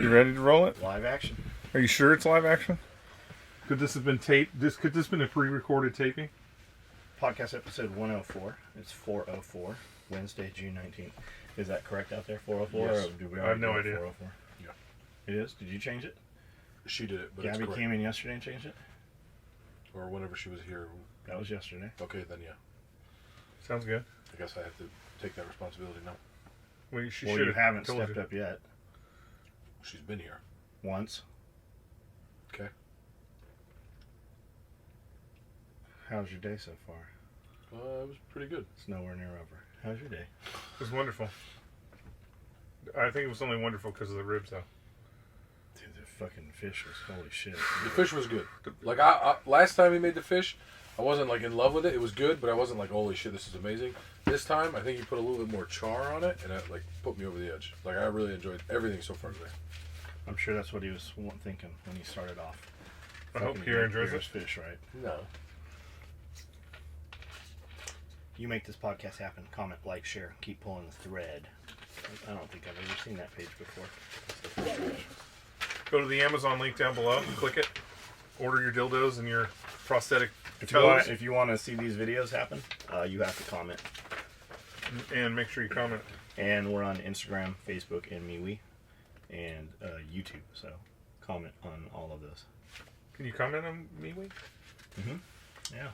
You ready to roll it? Live action. Are you sure it's live action? Could this have been taped? Could this have been a pre-recorded taping? Podcast episode 104. It's 404. Wednesday, June 19th. Is that correct out there? 404? Yes. Or do we I have no already do idea. 404? Yeah. It is? Did you change it? She did it, but Gabby it's correct. came in yesterday and changed it? Or whenever she was here. That was yesterday. Okay, then yeah. Sounds good. I guess I have to take that responsibility now. Well, she Well, should you have haven't told stepped you. up yet. She's been here. Once. Okay. How's your day so far? It was pretty good. It's nowhere near over. How's your day? It was wonderful. I think it was only wonderful because of the ribs, though. Dude, the fucking fish was holy shit. The fish was good. Like I last time he made the fish, I wasn't like in love with it. It was good, but I wasn't like, holy shit, this is amazing. This time, I think he put a little bit more char on it, and it like put me over the edge. Like I really enjoyed everything so far today. I'm sure that's what he was thinking when he started off. I hope Fucking Kira enjoys Kira's it. fish, right? No. You make this podcast happen. Comment, like, share. Keep pulling the thread. I don't think I've ever seen that page before. Go to the Amazon link down below. Click it. Order your dildos and your prosthetic If toes. you want to see these videos happen, you have to comment. And make sure you comment. And we're on Instagram, Facebook, and MeWe, and YouTube. So comment on all of those. Can you comment on MeWe? Yeah.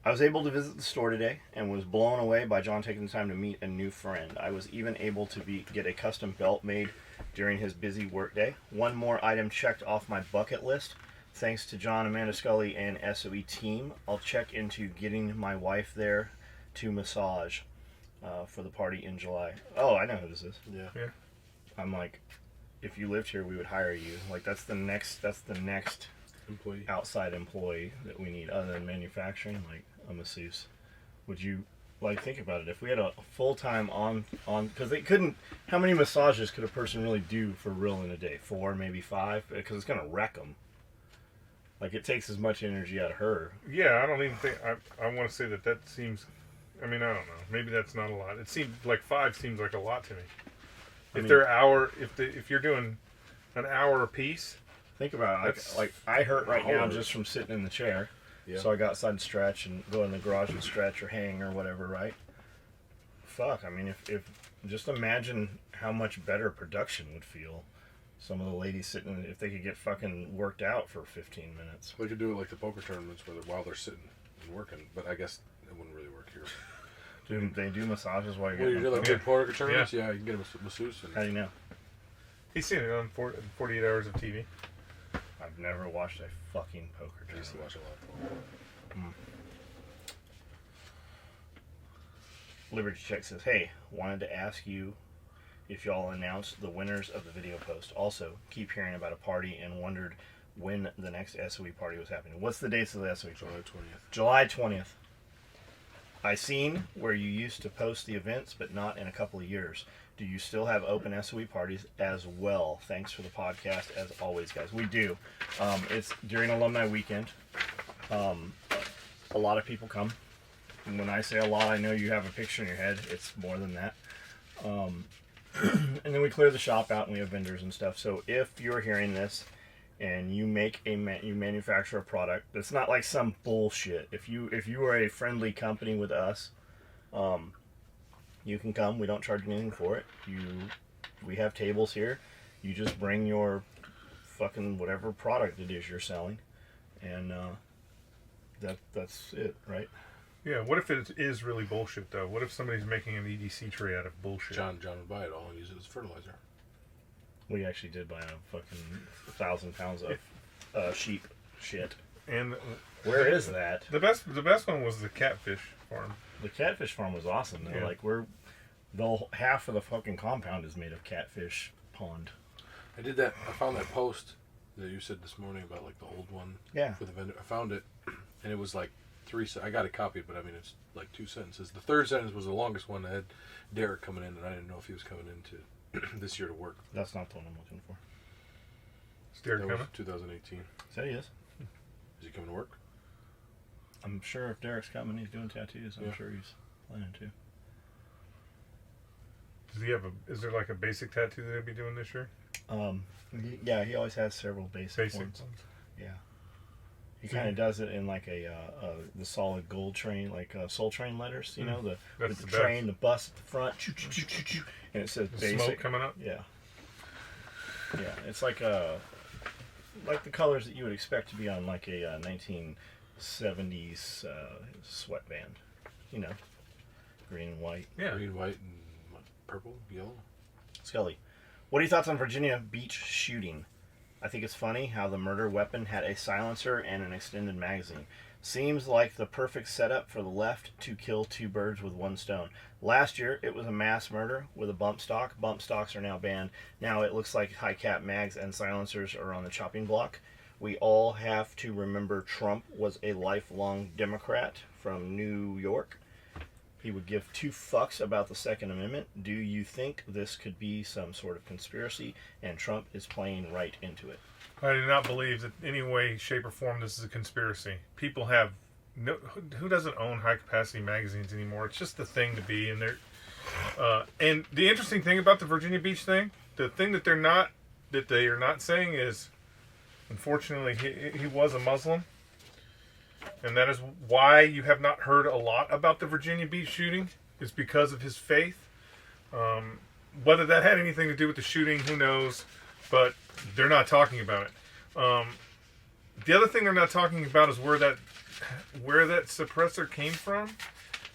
I was able to visit the store today and was blown away by John taking the time to meet a new friend. I was even able to get a custom belt made during his busy workday. One more item checked off my bucket list. Thanks to John, Amanda Skully, and SOE team, I'll check into getting my wife there to massage for the party in July. Oh, I know who this is. Yeah. Yeah. I'm like, if you lived here, we would hire you. Like that's the next Employee. outside employee that we need other than manufacturing, like a masseuse. Would you, like, think about it, if we had a full-time on because they couldn't, how many massages could a person really do for real in a day? 4, maybe 5, because it's gonna wreck them. Like, it takes as much energy out of her. Yeah, I don't even think... I want to say that seems... I mean, I don't know. Maybe that's not a lot. It seems like 5 seems like a lot to me. If you're doing an hour a piece... Think about it. Like I hurt right now just from sitting in the chair. Yeah. So I go outside and stretch and go in the garage and stretch or hang or whatever, right? Fuck, I mean, if just imagine how much better production would feel. Some of the ladies sitting, if they could get fucking worked out for 15 minutes. We could do it like the poker tournaments while they're sitting and working, but I guess it wouldn't really work here. Do they do massages while Well, you're you getting do like Yeah. big poker tournaments? Yeah, you can get a masseuse. How do you know? He's seen it on 48 hours of TV. I've never watched a fucking poker I used to tournament. watch a lot of poker. Liberty Check says, hey, wanted to ask you if y'all announced the winners of the video post. Also, keep hearing about a party and wondered when the next SOE party was happening. What's the dates of the SOE party? July 20th. July 20th. I seen where you used to post the events, but not in a couple of years. Do you still have open SOE parties as well? Thanks for the podcast, as always, guys. We do. It's during Alumni Weekend. A lot of people come. And when I say a lot, I know you have a picture in your head. It's more than that. And then we clear the shop out and we have vendors and stuff. So if you're hearing this and you make you manufacture a product that's not like some bullshit. If you are a friendly company with us, you can come. We don't charge anything for it. We have tables here. You just bring your fucking whatever product it is you're selling, and that's it, right? Yeah, what if it is really bullshit, though? What if somebody's making an EDC tray out of bullshit? John would buy it all and use it as fertilizer. We actually did buy a fucking 1,000 pounds of sheep shit. And Where is that? the best one was the catfish farm. The catfish farm was awesome, though. Yeah. Like, half of the fucking compound is made of catfish pond. I did that. I found that post that you said this morning about like the old one. Yeah. For the vendor. I found it, and it was like 3. I got it copied, but I mean it's like 2 sentences. The third sentence was the longest one. I had Derek coming in, and I didn't know if he was coming into this year to work. That's not the one I'm looking for. Is Derek That coming? was 2018. Said he is. Is he coming to work? I'm sure if Derek's coming, he's doing tattoos. I'm Yeah. sure he's planning to. Does he have a? Is there like a basic tattoo that he'd be doing this year? Yeah, he always has several basic ones. Yeah. He kind of does it in like the solid gold train, like Soul Train letters, you know, the train, the bus at the front, and it says basic. Smoke coming up. Yeah. Yeah, it's like the colors that you would expect to be on like a 1970s sweatband, you know, green and white. Yeah. Green, white, and what, purple, yellow. Skully, what are your thoughts on Virginia Beach shooting? I think it's funny how the murder weapon had a silencer and an extended magazine. Seems like the perfect setup for the left to kill two birds with one stone. Last year, it was a mass murder with a bump stock. Bump stocks are now banned. Now it looks like high-cap mags and silencers are on the chopping block. We all have to remember Trump was a lifelong Democrat from New York. He would give two fucks about the Second Amendment. Do you think this could be some sort of conspiracy and Trump is playing right into it? I do not believe that in any way, shape, or form this is a conspiracy. People have no. Who doesn't own high-capacity magazines anymore? It's just the thing to be, and they're. And the interesting thing about the Virginia Beach thing, the thing that they are not saying is, unfortunately, he was a Muslim. And that is why you have not heard a lot about the Virginia Beach shooting, is because of his faith. Whether that had anything to do with the shooting, who knows? But they're not talking about it. The other thing they're not talking about is where that suppressor came from.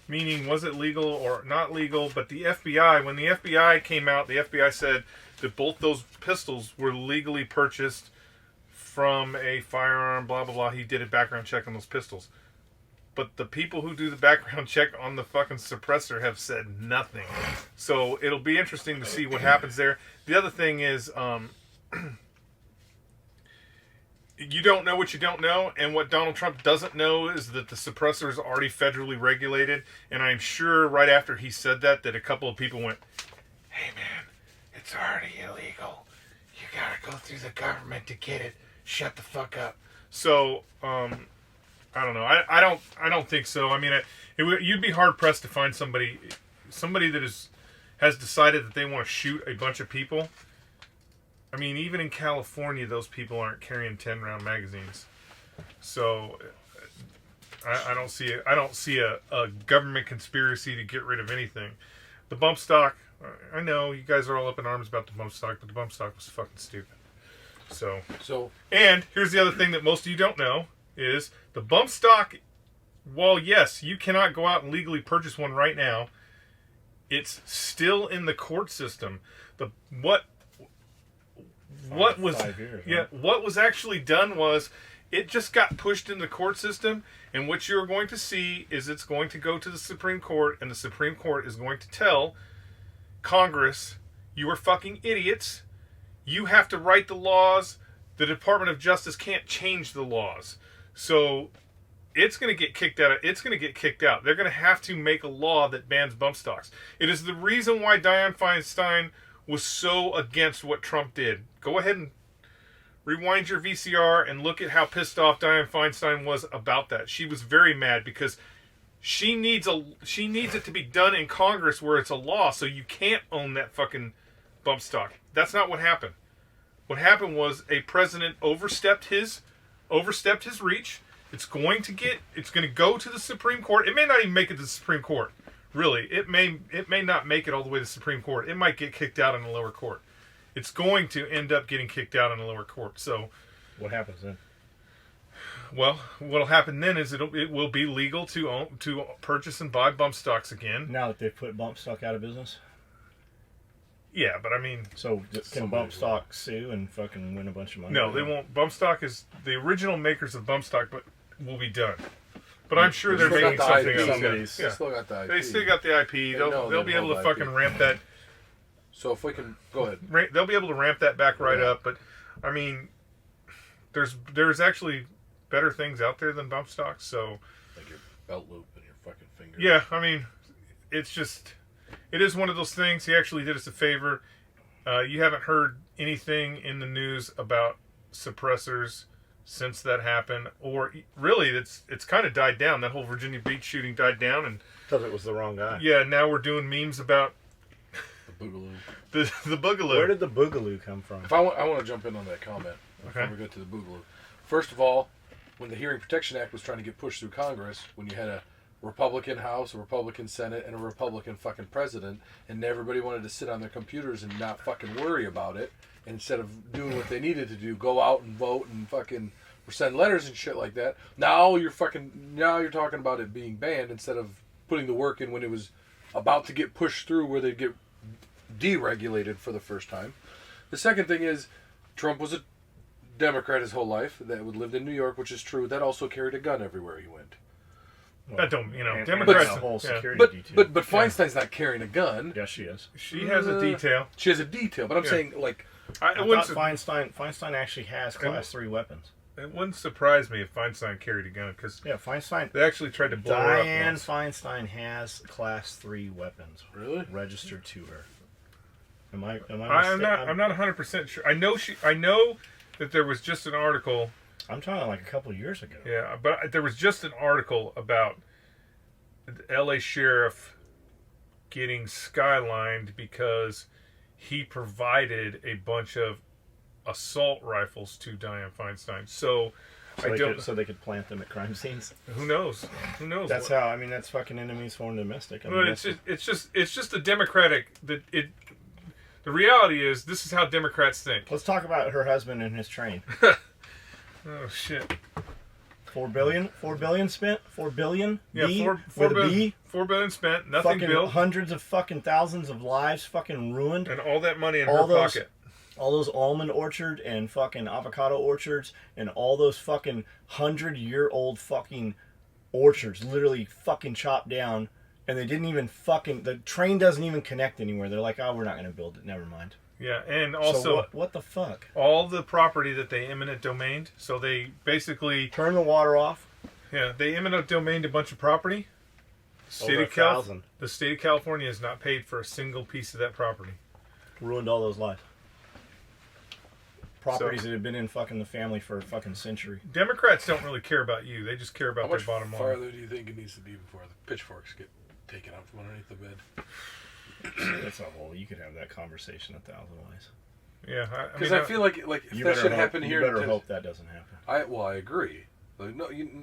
Meaning, was it legal or not legal? But the FBI, when the FBI came out, the FBI said that both those pistols were legally purchased from a firearm, blah, blah, blah. He did a background check on those pistols. But the people who do the background check on the fucking suppressor have said nothing. So it'll be interesting to see what happens there. The other thing is, you don't know what you don't know, and what Donald Trump doesn't know is that the suppressor is already federally regulated, and I'm sure right after he said that a couple of people went, "Hey man, it's already illegal. You gotta go through the government to get it. Shut the fuck up." So, I don't know. I don't think so. I mean, you'd be hard pressed to find somebody that has decided that they want to shoot a bunch of people. I mean, even in California, those people aren't carrying 10-round magazines. So, I don't see a government conspiracy to get rid of anything. The bump stock, I know you guys are all up in arms about the bump stock, but the bump stock was fucking stupid. So, and here's the other thing that most of you don't know is the bump stock. While yes, you cannot go out and legally purchase one right now, it's still in the court system. What was 5 years, yeah? right? What was actually done was it just got pushed in the court system, and what you're going to see is it's going to go to the Supreme Court, and the Supreme Court is going to tell Congress, "You are fucking idiots. You have to write the laws. The Department of Justice can't change the laws." So it's going to get kicked out. It's going to get kicked out. They're going to have to make a law that bans bump stocks. It is the reason why Dianne Feinstein was so against what Trump did. Go ahead and rewind your VCR and look at how pissed off Dianne Feinstein was about that. She was very mad because she needs it to be done in Congress where it's a law, so you can't own that fucking bump stock. That's not what happened. What happened was a president overstepped his reach. It's going to go to the Supreme Court. It may not even make it to the Supreme Court. Really, it may not make it all the way to the Supreme Court. It might get kicked out in the lower court. It's going to end up getting kicked out in the lower court. So, what happens then? Well, what'll happen then is it will be legal to purchase and buy bump stocks again. Now that they've put bump stock out of business? Yeah, but I mean... So can bump stock sue and fucking win a bunch of money? No, they won't. Bump stock is... The original makers of bump stock will be done. But I'm sure they're making something else. Yeah. Still got the IP. They still got the IP. They'll be able to fucking ramp that... So if we can... Go ahead. They'll be able to ramp that back right up. But, I mean, there's actually better things out there than bump stocks, so... Like your belt loop and your fucking finger. Yeah, I mean, it's just... It is one of those things. He actually did us a favor. You haven't heard anything in the news about suppressors since that happened, or really, it's kind of died down. That whole Virginia Beach shooting died down, and because it was the wrong guy. Yeah, now we're doing memes about Boogaloo. The Boogaloo. Where did the Boogaloo come from? I want to jump in on that comment before Okay. we go to the Boogaloo. First of all, when the Hearing Protection Act was trying to get pushed through Congress, when you had a Republican House, a Republican Senate, and a Republican fucking president, and everybody wanted to sit on their computers and not fucking worry about it, and instead of doing what they needed to do, go out and vote and fucking send letters and shit like that. Now you're talking about it being banned instead of putting the work in when it was about to get pushed through where they'd get deregulated for the first time. The second thing is Trump was a Democrat his whole life that lived in New York, which is true. That also carried a gun everywhere he went. That don't, And Democrats. a whole yeah. security detail. But Feinstein's not carrying a gun. Yes, she is. She has a detail. She has a detail, but I'm Yeah. saying like I I wouldn't, thought Feinstein actually has Class 3 weapons. it wouldn't surprise me if Feinstein carried a gun because Yeah, Feinstein. they actually tried to blow her up Diane once. Feinstein has Class 3 weapons really. registered to her. Am I I'm not 100% sure. I know that there was just an article. I'm talking like a couple of years ago. Yeah, but there was just an article about the LA sheriff getting skylined because he provided a bunch of assault rifles to Dianne Feinstein. So So they could plant them at crime scenes. who knows? Who knows? That's how. I mean, that's fucking enemies foreign domestic. I mean, But that's it's just the Democratic that it. The reality is, this is how Democrats think. Let's talk about her husband and his train. Oh shit! 4 billion spent. 4 billion. Yeah, B, four with a billion, B. 4 billion spent, nothing Fucking built, hundreds of fucking thousands of lives fucking ruined. and all that money in all her those- pocket. All those almond orchard and fucking avocado orchards and all those fucking 100-year-old fucking orchards literally fucking chopped down, and they didn't even fucking, the train doesn't even connect anywhere. They're like, oh, we're not going to build it. Never mind. Yeah, and also So what the fuck? all the property that they eminent domained. So they basically, Turn the water off. they eminent domained a bunch of property. Over 1,000. The state of California has not paid for a single piece of that property. Ruined all those lives. Properties that have been in fucking the family for a fucking century. Democrats don't really care about you. They just care How about their much bottom line. farther do you think it needs to be before the pitchforks get taken out from underneath the bed? That's a whole. You could have that conversation 1,000 ways. Yeah, Because I feel like if that should happen here, You better in hope that doesn't happen. I agree. Like,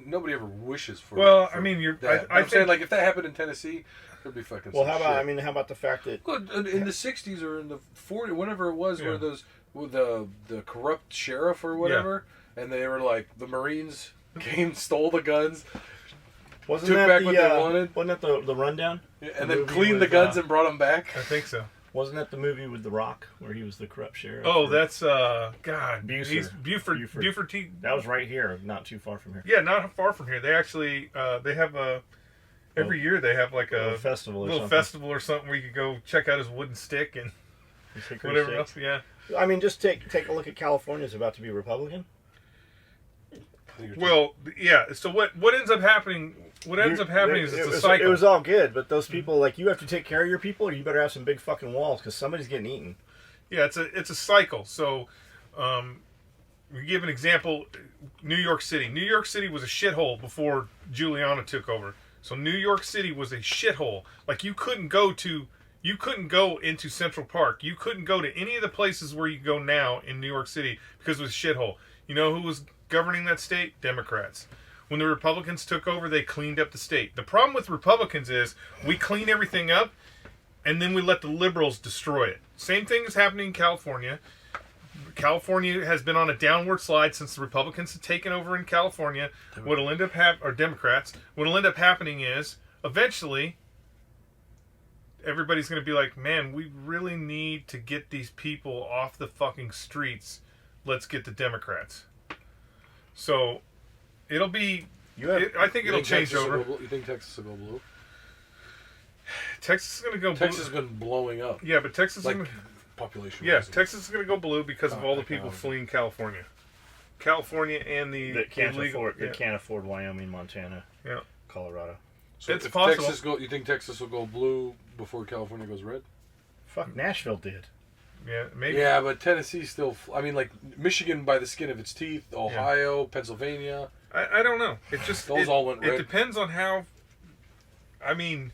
nobody ever wishes for. Well, for I mean, that. I I'm saying think, like if that happened in Tennessee, there'd be fucking. Well, some how about? shit. I mean, how about the fact that Well, in the '60s or in the '40s, whenever it was, Yeah. where those with the corrupt sheriff or whatever, and they were like the Marines came, stole the guns, wasn't took that back the what they wanted. wasn't that the rundown? and The then movie cleaned the with, guns and brought them back. I think so. Wasn't that the movie with The Rock where he was the corrupt sheriff? Oh, Or- that's God. Bucer. He's Buford. Buford. T. that was right here, not too far from here. Yeah, not far from here. They actually they have every year they have like A a festival or little something. festival or something where you could go check out his wooden stick and His hickory whatever sticks. else. Yeah. I mean, just take a look at California. Is about to be Republican. Well, yeah. So what ends up happening? What ends up happening is it's a cycle. It was all good, but those people, like, you have to take care of your people, or you better have some big fucking walls because somebody's getting eaten. Yeah, it's a cycle. So, we give an example. New York City. New York City was a shithole before Giuliani took over. So New York City was a shithole. Like you couldn't go into Central Park. You couldn't go to any of the places where you go now in New York City because it was a shithole. You know who was governing that state? Democrats. When the Republicans took over, they cleaned up the state. The problem with Republicans is we clean everything up and then we let the liberals destroy it. Same thing is happening in California. California has been on a downward slide since the Republicans have taken over in California. What'll end up or Democrats, what'll end up happening is eventually everybody's going to be like, man, we really need to get these people off the fucking streets. Let's get the Democrats. So it'll be, I think it'll change over. You think Texas will go blue? Texas is going to go blue. Texas has been blowing up. Yeah, but Texas Like is going to... population. Yeah, wise. Texas is going to go blue because of all the people fleeing California. California and the That can't illegal, afford. That can't afford Wyoming, Montana, yeah. Colorado. So It's if possible. Texas you think Texas will go blue before California goes red? Fuck, Nashville did. Yeah, maybe. Yeah, but Tennessee still. I mean, like Michigan by the skin of its teeth. Ohio, Pennsylvania. I don't know. It just Those all went It red. depends on how. I mean,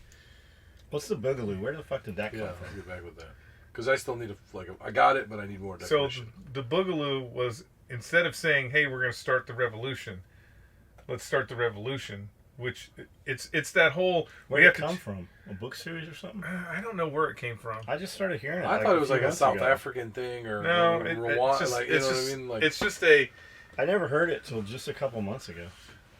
What's the Boogaloo? Where the fuck did that come Yeah, from? I'll get back with that. Because I still need I got it, but I need more So definition. the Boogaloo was, instead of saying, "Hey, we're going to start the revolution," let's start the revolution. Which it's that whole. Where did it come from? A book series or something? I don't know where it came from. I just started hearing it. I thought it was like a South ago. African thing or No, Rwanda. it's just, Like, it's you know just, what I mean? Like, it's just a. I never heard it till just a couple months ago.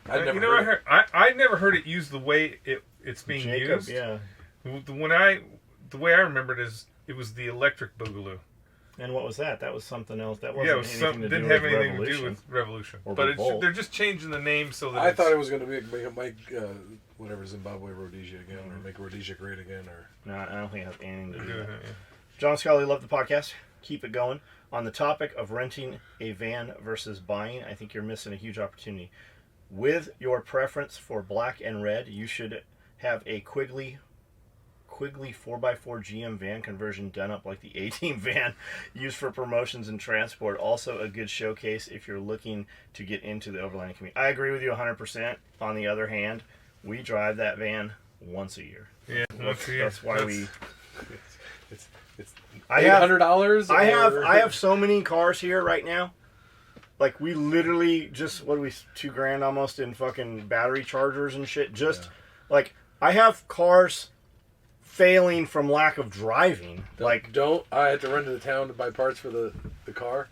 I never I never heard it used the way it's being used. Yeah. The way I remember it is it was the electric Boogaloo. And what was that? That was something else. That Yeah, wasn't it anything to didn't do have with anything Revolution. to do with Revolution. Or But Revolt. they're just changing the name so that I thought it was going to make whatever Zimbabwe Rhodesia again, or make Rhodesia great again, or No, I don't think it has anything to do Yeah, with that. yeah. John Skully, love the podcast. Keep it going. On the topic of renting a van versus buying, I think you're missing a huge opportunity. With your preference for black and red, you should have a Quigley 4x4 GM van conversion done up like the A-Team van used for promotions and transport. Also a good showcase if you're looking to get into the overlanding community. I agree with you 100%. On the other hand, we drive that van once a year. Yeah, once a year. That's why it's $800. $800. I have so many cars here right now. Like, we literally just, what are we, $2,000 almost in fucking battery chargers and shit. Just, like, I have cars failing from lack of driving. I had to run to the town to buy parts for the car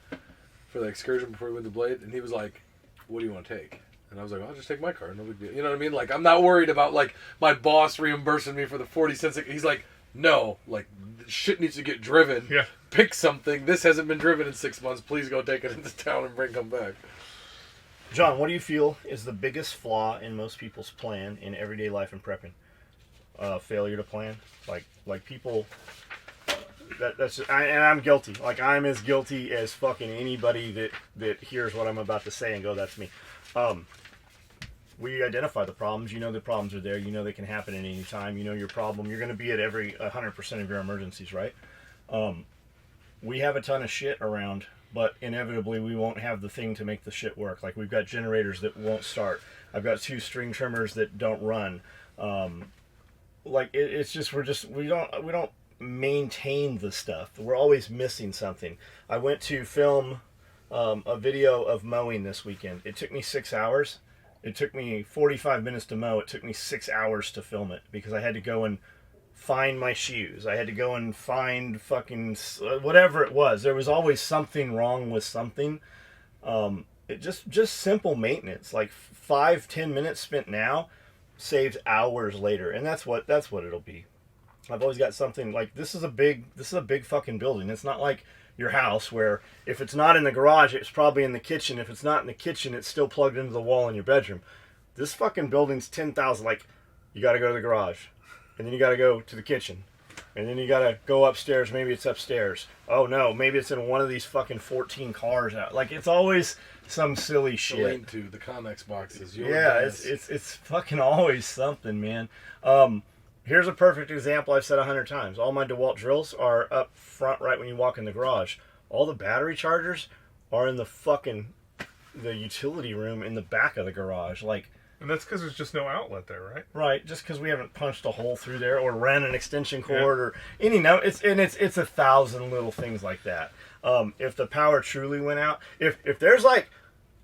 for the excursion before we went to Blade, and he was like, "What do you want to take?" And I was like, "I'll just take my car, no big deal." You know what I mean? Like, I'm not worried about like my boss reimbursing me for the 40 cents. He's like, "No, like shit needs to get driven. Yeah. Pick something. This hasn't been driven in 6 months. Please go take it into town and come back." John, what do you feel is the biggest flaw in most people's plan in everyday life and prepping? Failure to plan. Like people. And I'm guilty. Like, I'm as guilty as fucking anybody that hears what I'm about to say and go, "That's me." We identify the problems. You know the problems are there. You know they can happen at any time. You know your problem. You're going to be at every 100% of your emergencies, right? We have a ton of shit around, but inevitably we won't have the thing to make the shit work. Like, we've got generators that won't start. I've got 2 string trimmers that don't run. It's just we don't maintain the stuff. We're always missing something. I went to film a video of mowing this weekend. It took me 6 hours. It took me 45 minutes to mow. It took me 6 hours to film it because I had to go and find my shoes. I had to go and find fucking whatever it was. There was always something wrong with something. It just simple maintenance. Like 5-10 minutes spent now saves hours later, and that's what it'll be. I've always got something like this is a big fucking building. It's not like your house where if it's not in the garage, it's probably in the kitchen. If it's not in the kitchen, it's still plugged into the wall in your bedroom. This fucking building's 10,000. Like, you got to go to the garage, and then you got to go to the kitchen, and then you got to go upstairs. Maybe it's upstairs. Oh no, maybe it's in one of these fucking 14 cars out. Like, it's always some silly shit. The lean-to, the Connex boxes. It's fucking always something, man. Here's a perfect example I've said 100 times. All my DeWalt drills are up front right when you walk in the garage. All the battery chargers are in the utility room in the back of the garage. Like, And that's because there's just no outlet there, right? right, just because we haven't punched a hole through there or ran an extension cord or any it's 1,000 little things like that. If the power truly went out, if there's like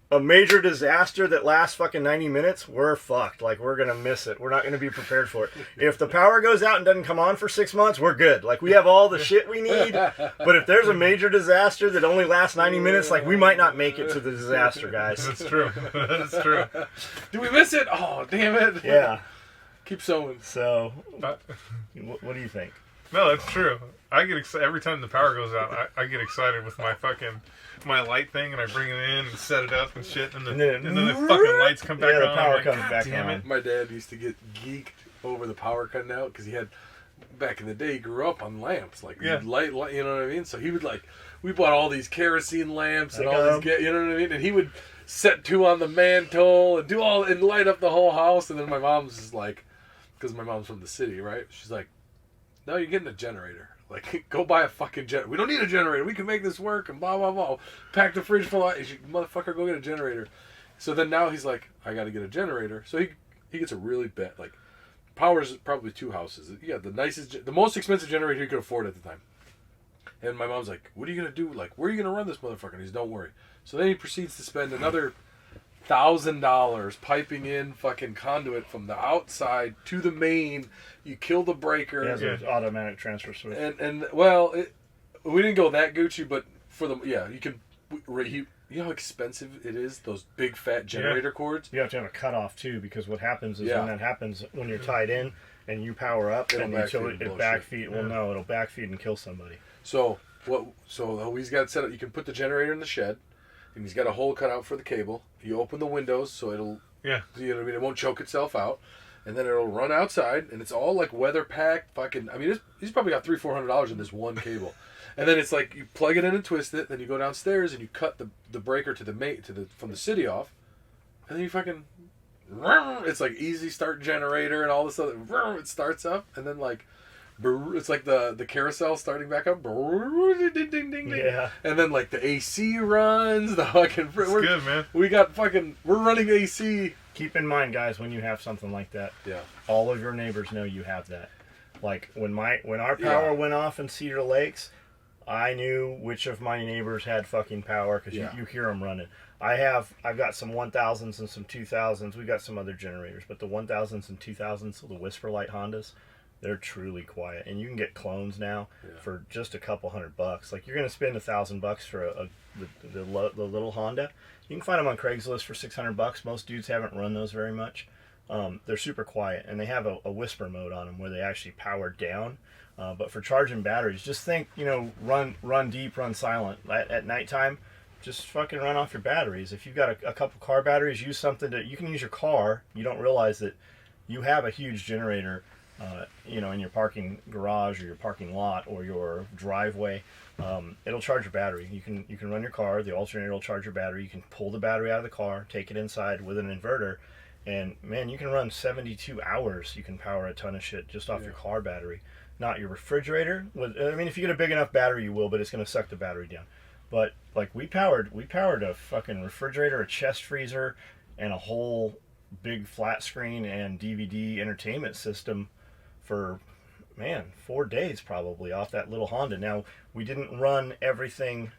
a major disaster that lasts fucking 90 minutes, we're fucked. Like, we're going to miss it. We're not going to be prepared for it. If the power goes out and doesn't come on for 6 months, we're good. Like, we have all the shit we need. But if there's a major disaster that only lasts 90 minutes, like, we might not make it to the disaster, guys. That's true. That's true. Do we miss it? Oh, damn it. Yeah. Keep sewing. So, what do you think? No, that's true. I get excited every time the power goes out. I get excited with my light thing, and I bring it in and set it up and shit, and then the fucking lights come back on. Yeah, the power like, comes God back damn on. it. My dad used to get geeked over the power cutting out because he had, back in the day, he grew up on lamps. Like, light, you know what I mean? So he would, like, we bought all these kerosene lamps and all these, you know what I mean? And he would set 2 on the mantle and light up the whole house. And then my mom's just like, because my mom's from the city, right? She's like, "No, you're getting a generator. Like, go buy a fucking generator. We don't need a generator. We can make this work," and blah, blah, blah. Pack the fridge full of, motherfucker, go get a generator. So then now he's like, I got to get a generator. So he gets a really bad, like, power's probably 2 houses. Yeah, the most expensive generator he could afford at the time. And my mom's like, what are you going to do? Like, where are you going to run this motherfucker? And he's, don't worry. So then he proceeds to spend another $1,000 piping in fucking conduit from the outside to the main. You kill the breaker. It has an automatic transfer switch. And well, we didn't go that Gucci, but for the, you can, you know how expensive it is, those big fat generator cords? You have to have a cutoff too, because what happens is when that happens, when you're tied in and you power up, it'll and backfeed. it'll backfeed and kill somebody. So he's got set up, you can put the generator in the shed, and he's got a hole cut out for the cable. You open the windows so it'll, you know what I mean, it won't choke itself out. And then it'll run outside, and it's all like weather packed. Fucking, I mean, he's probably got $300-400 in this one cable. And then it's like you plug it in and twist it. Then you go downstairs and you cut the breaker from the city off, and then you fucking, it's like easy start generator and all this other. It starts up, and then like, it's like the carousel starting back up. Ding, ding, ding. Yeah. And then like the AC runs. The fucking. It's good, man. We're running AC. Keep in mind, guys, when you have something like that, all of your neighbors know you have that. Like when our power went off in Cedar Lakes, I knew which of my neighbors had fucking power because you hear them running. I've got some 1000s and some 2000s. We got some other generators, but the 1000s and 2000s, so the Whisper Light Hondas, they're truly quiet, and you can get clones now for just a couple $100. Like you're gonna spend $1,000 for the little Honda. You can find them on Craigslist for $600. Most dudes haven't run those very much. They're super quiet, and they have a whisper mode on them where they actually power down. But for charging batteries, just think, run deep, run silent. At nighttime, just fucking run off your batteries. If you've got a couple car batteries, use something you can use your car. You don't realize that you have a huge generator, in your parking garage or your parking lot or your driveway. It'll charge your battery. You can run your car. The alternator will charge your battery. You can pull the battery out of the car, take it inside with an inverter, and man, you can run 72 hours. You can power a ton of shit just off your car battery. Not your refrigerator. I mean, if you get a big enough battery, you will, but it's going to suck the battery down. But like we powered a fucking refrigerator, a chest freezer, and a whole big flat screen and DVD entertainment system for 4 days probably off that little Honda. Now we didn't run everything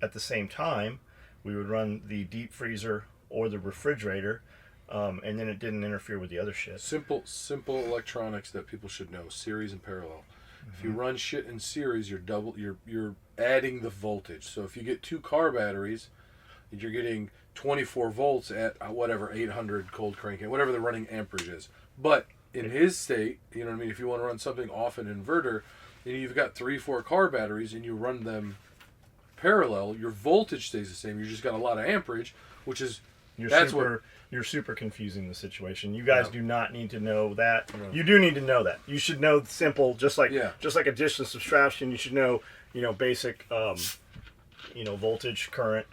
at the same time. We would run the deep freezer or the refrigerator. And then it didn't interfere with the other shit. Simple electronics that people should know: series and parallel. If you run shit in series, you're adding the voltage. So if you get 2 car batteries, you're getting 24 volts at whatever 800 cold crank, whatever the running amperage is. But in his state, you know what I mean. If you want to run something off an inverter, and you've got 3-4 car batteries, and you run them parallel, your voltage stays the same. You just got a lot of amperage, which is You're super confusing the situation. You guys do not need to know that. No. You do need to know that. You should know simple, just like addition and subtraction. You should know, basic, voltage, current,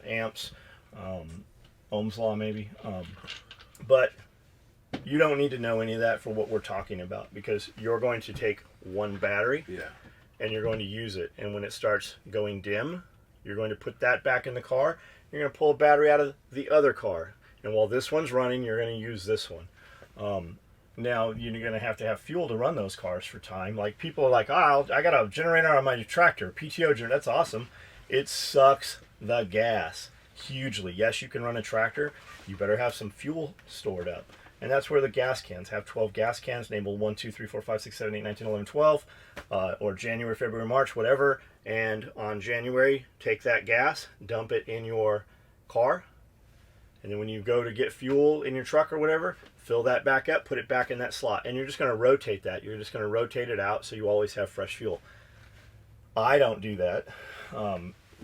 amps, Ohm's law maybe. But you don't need to know any of that for what we're talking about, because you're going to take one battery and you're going to use it. And when it starts going dim, you're going to put that back in the car. You're going to pull a battery out of the other car. And while this one's running, you're going to use this one. Now, you're going to have fuel to run those cars for time. Like, people are like, I got a generator on my tractor. PTO generator, that's awesome. It sucks the gas hugely. Yes, you can run a tractor. You better have some fuel stored up. And that's where the gas cans. Have 12 gas cans, labeled 1, 2, 3, 4, 5, 6, 7, 8, 9, 10, 11, 12, or January, February, March, whatever. And on January, take that gas, dump it in your car. And then when you go to get fuel in your truck or whatever, fill that back up, put it back in that slot. And you're just going to rotate that. You're just going to rotate it out so you always have fresh fuel. I don't do that.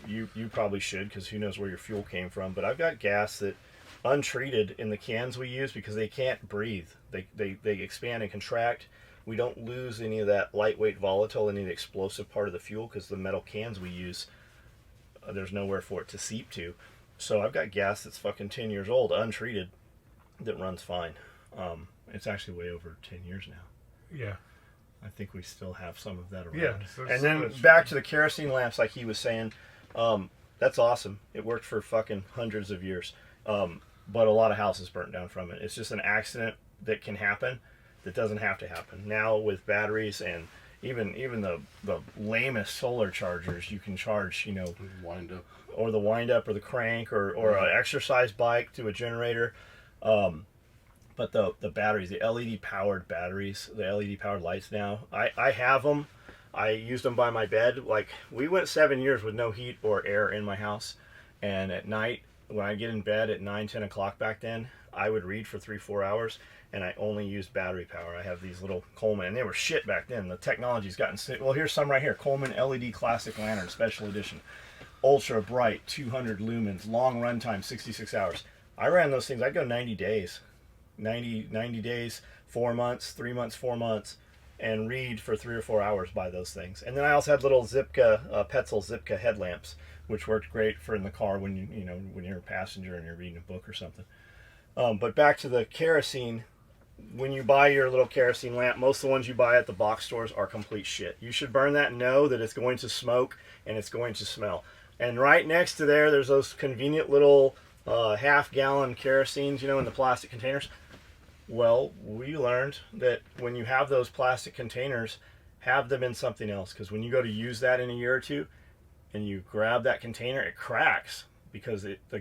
You probably should, because who knows where your fuel came from. But I've got gas that untreated in the cans we use because they can't breathe. They expand and contract. We don't lose any of that lightweight volatile, any of the explosive part of the fuel, because the metal cans we use, there's nowhere for it to seep to. So I've got gas that's fucking 10 years old, untreated, that runs fine. It's actually way over 10 years now. Yeah. I think we still have some of that around. Yeah. And then back to the kerosene lamps, like he was saying, that's awesome. It worked for fucking hundreds of years. But a lot of houses burnt down from it. It's just an accident that can happen that doesn't have to happen. Now with batteries and even the lamest solar chargers you can charge, Wind up. or the wind up or the crank or an exercise bike to a generator. But the batteries, the LED powered batteries, the LED powered lights now, I have them. I used them by my bed. Like, we went 7 years with no heat or air in my house. And at night, when I get in bed at 9, 10 o'clock back then, I would read for 3-4 hours, and I only used battery power. I have these little Coleman, and they were shit back then. The technology's gotten, well, here's some right here. Coleman LED Classic Lantern, Special Edition. Ultra bright, 200 lumens, long run time, 66 hours. I ran those things, I'd go 90 days. 90 days, 4 months, 3 months, 4 months, and read for 3 or 4 hours by those things. And then I also had little Petzl Zipka headlamps, which worked great for in the car when when you're a passenger and you're reading a book or something. But back to the kerosene. When you buy your little kerosene lamp, most of the ones you buy at the box stores are complete shit. You should burn that and know that it's going to smoke and it's going to smell. And right next to there's those convenient little half-gallon kerosenes, in the plastic containers. Well, we learned that when you have those plastic containers, have them in something else. Because when you go to use that in a year or two, and you grab that container, it cracks. Because the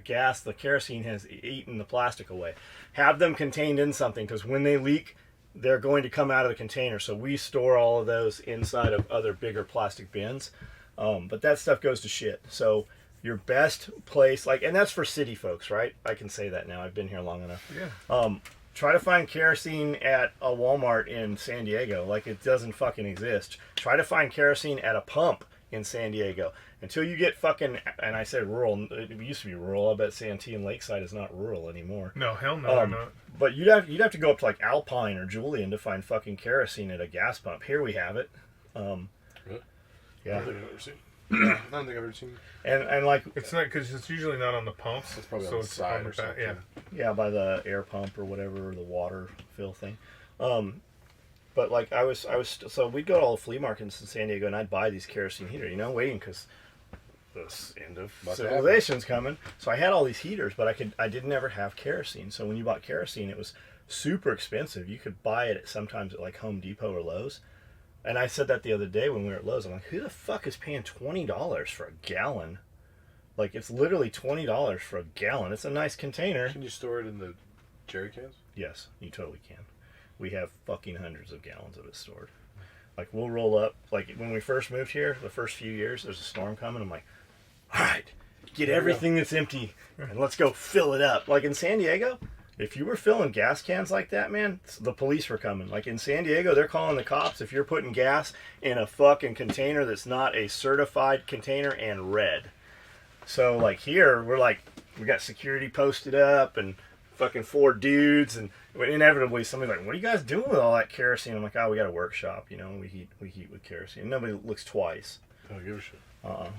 kerosene has eaten the plastic away. Have them contained in something, because when they leak, they're going to come out of the container. So we store all of those inside of other bigger plastic bins. But that stuff goes to shit. So your best place, and that's for city folks, right? I can say that now. I've been here long enough. Yeah. Try to find kerosene at a Walmart in San Diego. It doesn't fucking exist. Try to find kerosene at a pump in San Diego. Until you get fucking, and I said rural, it used to be rural. I bet Santee and Lakeside is not rural anymore. No, hell no, they're not. But you'd have to go up to Alpine or Julian to find fucking kerosene at a gas pump. Here we have it. Really? Yeah. I don't think I've ever seen. I don't think I've ever seen. And it's not, because it's usually not on the pumps. It's probably so on the it's side on the or back. something. Yeah. by the air pump or whatever, or the water fill thing. But I was so we'd go to all the flea markets in San Diego and I'd buy these kerosene heaters, waiting because this end of civilization's coming. So I had all these heaters, but I didn't ever have kerosene. So when you bought kerosene, it was super expensive. You could buy it sometimes at Home Depot or Lowe's. And I said that the other day when we were at Lowe's. I'm like, who the fuck is paying $20 for a gallon? It's literally $20 for a gallon. It's a nice container. Can you store it in the jerry cans? Yes, you totally can. We have fucking hundreds of gallons of it stored. We'll roll up. When we first moved here, the first few years, there's a storm coming. I'm like, all right, get everything that's empty and let's go fill it up. In San Diego, if you were filling gas cans like that, man, the police were coming. In San Diego, they're calling the cops if you're putting gas in a fucking container that's not a certified container and red. So here, we got security posted up and fucking 4 dudes, and inevitably somebody's like, what are you guys doing with all that kerosene? I'm like, we got a workshop, we heat with kerosene. Nobody looks twice. Don't give a shit.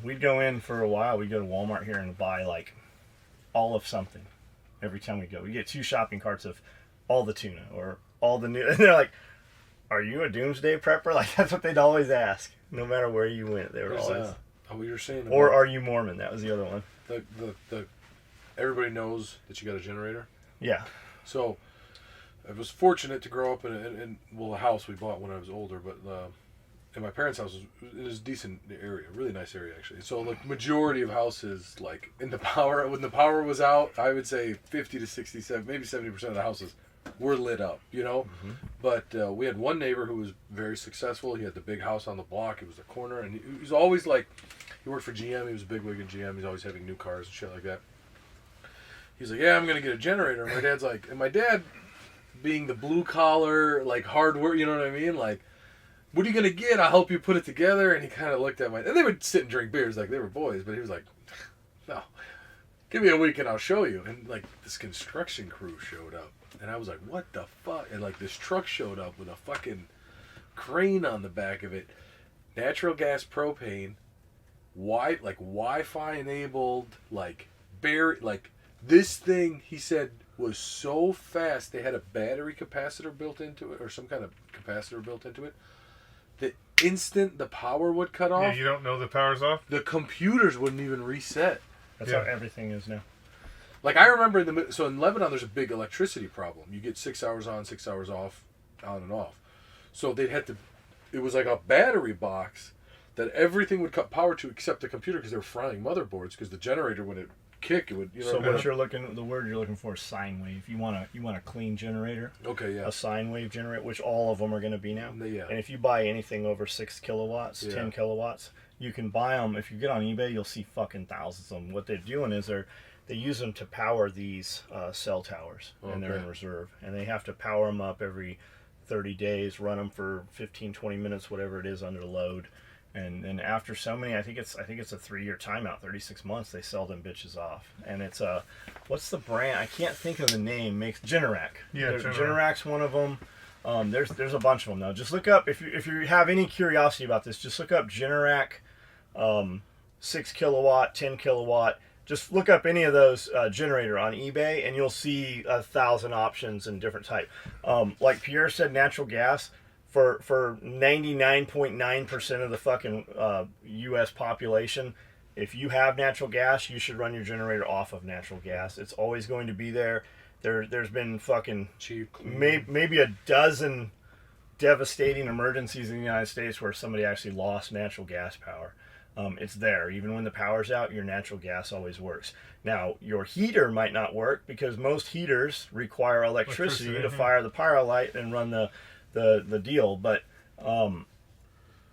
We'd go in for a while. We'd go to Walmart here and buy all of something every time we go. We get 2 shopping carts of all the tuna or all the new. And they're like, "Are you a doomsday prepper?" That's what they'd always ask, no matter where you went. They were always. What you were saying. Or are you Mormon? That was the other one. The everybody knows that you got a generator. Yeah. So I was fortunate to grow up in a house we bought when I was older, but. And my parents' house was a decent area, really nice area actually. So majority of houses when the power was out, I would say 50 to 67, maybe 70% of the houses were lit up, Mm-hmm. But we had one neighbor who was very successful. He had the big house on the block. It was the corner, and he was always he worked for GM. He was a bigwig in GM. He's always having new cars and shit like that. He's like, yeah, I'm gonna get a generator. And my dad's like, and my dad, being the blue collar hard work, you know what I mean, what are you going to get? I'll help you put it together. And he kind of looked at and they would sit and drink beers they were boys. But he was like, no, give me a week and I'll show you. And this construction crew showed up. And I was like, what the fuck? And this truck showed up with a fucking crane on the back of it. Natural gas propane. Wi-Fi enabled. This thing, he said, was so fast. They had a battery capacitor built into it. Or some kind of capacitor built into it. The instant the power would cut off... Yeah, you don't know the power's off? The computers wouldn't even reset. That's how everything is now. I remember, so in Lebanon, there's a big electricity problem. You get 6 hours on, 6 hours off, on and off. So they'd have to it was like a battery box that everything would cut power to except the computer because they were frying motherboards because the generator when it kick it would. You know so what you're looking, the word you're looking for is sine wave. You want a clean generator. Okay, yeah. A sine wave generator, which all of them are going to be now. Yeah. And if you buy anything over 6 kilowatts, 10 kilowatts, you can buy them. If you get on eBay, you'll see fucking thousands of them. What they're doing is they use them to power these cell towers, and they're in reserve, and they have to power them up every 30 days, run them for 15, 20 minutes, whatever it is under load. And then after so many, I think it's a 3-year timeout, 36 months, they sell them bitches off. And it's what's the brand? I can't think of the name. Makes Generac. Yeah, Generac's one of them. There's a bunch of them now. Just look up if you have any curiosity about this. Just look up Generac, 6 kilowatt, 10 kilowatt. Just look up any of those generator on eBay, and you'll see 1,000 options and different type. Like Pierre said, natural gas. For 99.9% of the fucking U.S. population, if you have natural gas, you should run your generator off of natural gas. It's always going to be there. There's been fucking cheap, maybe a dozen devastating emergencies in the United States where somebody actually lost natural gas power. It's there. Even when the power's out, your natural gas always works. Now, your heater might not work because most heaters require electricity to fire the Pyrolite and run the deal, but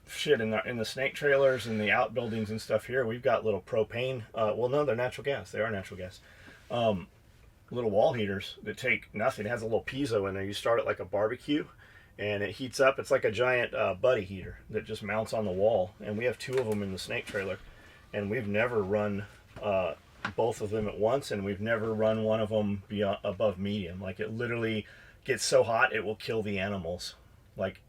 shit, in the snake trailers and the outbuildings and stuff here, we've got little propane. Well, no, they're natural gas. They are natural gas. Little wall heaters that take nothing. It has a little piezo in there. You start it like a barbecue, and it heats up. It's like a giant buddy heater that just mounts on the wall. And we have 2 of them in the snake trailer, and we've never run both of them at once, and we've never run one of them above medium. Like, it literally gets so hot it will kill the animals. Like,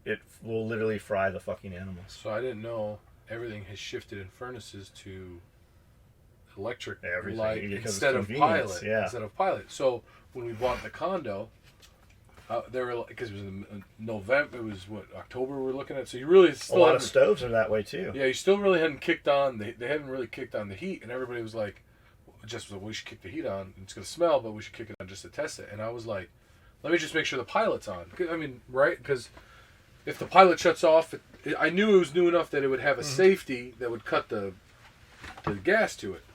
it will literally fry the fucking animals. So I didn't know everything has shifted in furnaces to electric light instead of pilot. Yeah. Instead of pilot. So when we bought the condo, there were, because it was in November, it was what, October we were looking at. So you really still a lot of stoves are that way too. Yeah, you still really hadn't kicked on. They hadn't really kicked on the heat, and everybody was like, we should kick the heat on. It's gonna smell, but we should kick it on just to test it. And I was like, let me just make sure the pilot's on. I mean, right? Because if the pilot shuts off, I knew it was new enough that it would have a safety that would cut the gas to it.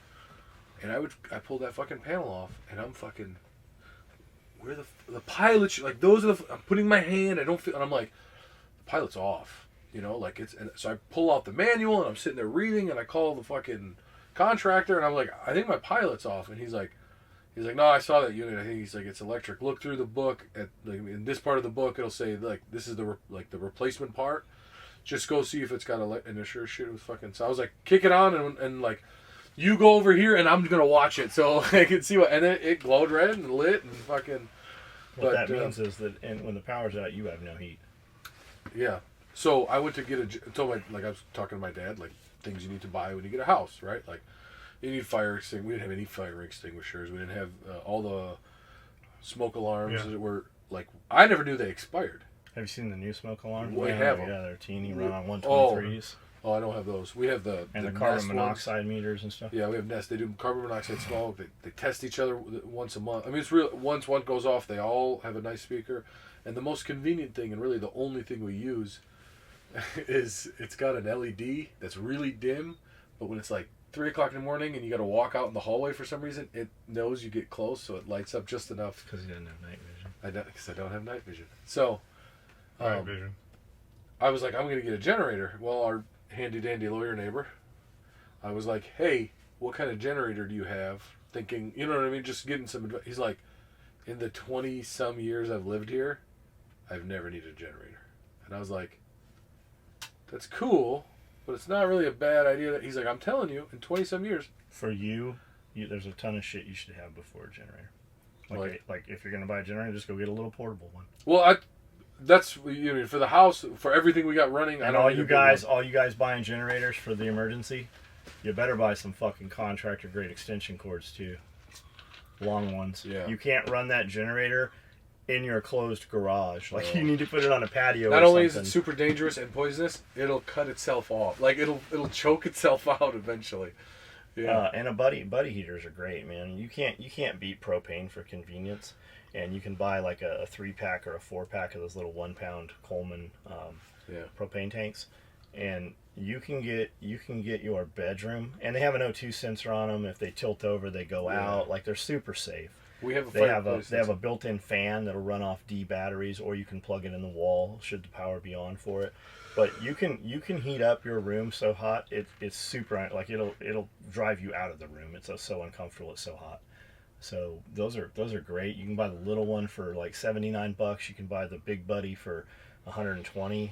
And I pulled that fucking panel off, and I'm fucking, where the pilot, like, those are I'm putting my hand, I don't feel, and I'm like, the pilot's off, you know, like, and so I pull out the manual, and I'm sitting there reading, and I call the fucking contractor, and I'm like, I think my pilot's off, and he's like, no, I saw that unit. I think he's like, it's electric. Look through the book. In this part of the book, it'll say like, this is the replacement part. Just go see if it's got and it sure shit was fucking. So I was like, kick it on and like, you go over here and I'm gonna watch it so I can see what. And it glowed red and lit and fucking. What that means is that when the power's out, you have no heat. Yeah. So I went to get I was talking to my dad, like, things you need to buy when you get a house, right? Like, you need fire extinguishers. We didn't have any fire extinguishers. We didn't have all the smoke alarms that were, like, I never knew they expired. Have you seen the new smoke alarms? We have them. Yeah, they're teeny, run on 123s. Oh, I don't have those. We have the carbon monoxide meters and stuff. Yeah, we have Nest. They do carbon monoxide smoke. They test each other once a month. I mean, it's real. Once one goes off, they all have a nice speaker. And the most convenient thing, and really the only thing we use, is it's got an LED that's really dim, but when it's like 3 o'clock in the morning and you got to walk out in the hallway for some reason, it knows you get close, so it lights up just enough. Because you didn't have night vision. Because I don't have night vision. So, night vision. I was like, I'm going to get a generator. Well, our handy dandy lawyer neighbor, I was like, hey, what kind of generator do you have? Thinking, you know what I mean? Just getting some advice. He's like, in the 20 some years I've lived here, I've never needed a generator. And I was like, that's cool. But it's not really a bad idea. He's like, I'm telling you, in 20 some years. For you, there's a ton of shit you should have before a generator. Like if you're going to buy a generator, just go get a little portable one. Well, that's, you know, for the house, for everything we got running. And all you guys buying generators for the emergency, you better buy some fucking contractor grade extension cords too. Long ones. Yeah. You can't run that generator in your closed garage. Like, you need to put it on a patio. Not only is it super dangerous and poisonous, it'll cut itself off. Like, it'll choke itself out eventually. Yeah. And buddy heaters are great, man. You can't beat propane for convenience. And you can buy like a 3-pack or a 4-pack of those little 1-pound Coleman propane tanks, and you can get your bedroom, and they have an O2 sensor on them. If they tilt over, they go out. Like, they're super safe. We have They have a built-in fan that'll run off D batteries, or you can plug it in the wall should the power be on for it. But you can heat up your room so hot it's super, like, it'll drive you out of the room. It's so uncomfortable. It's so hot. So those are great. You can buy the little one for like $79. You can buy the big buddy for $120.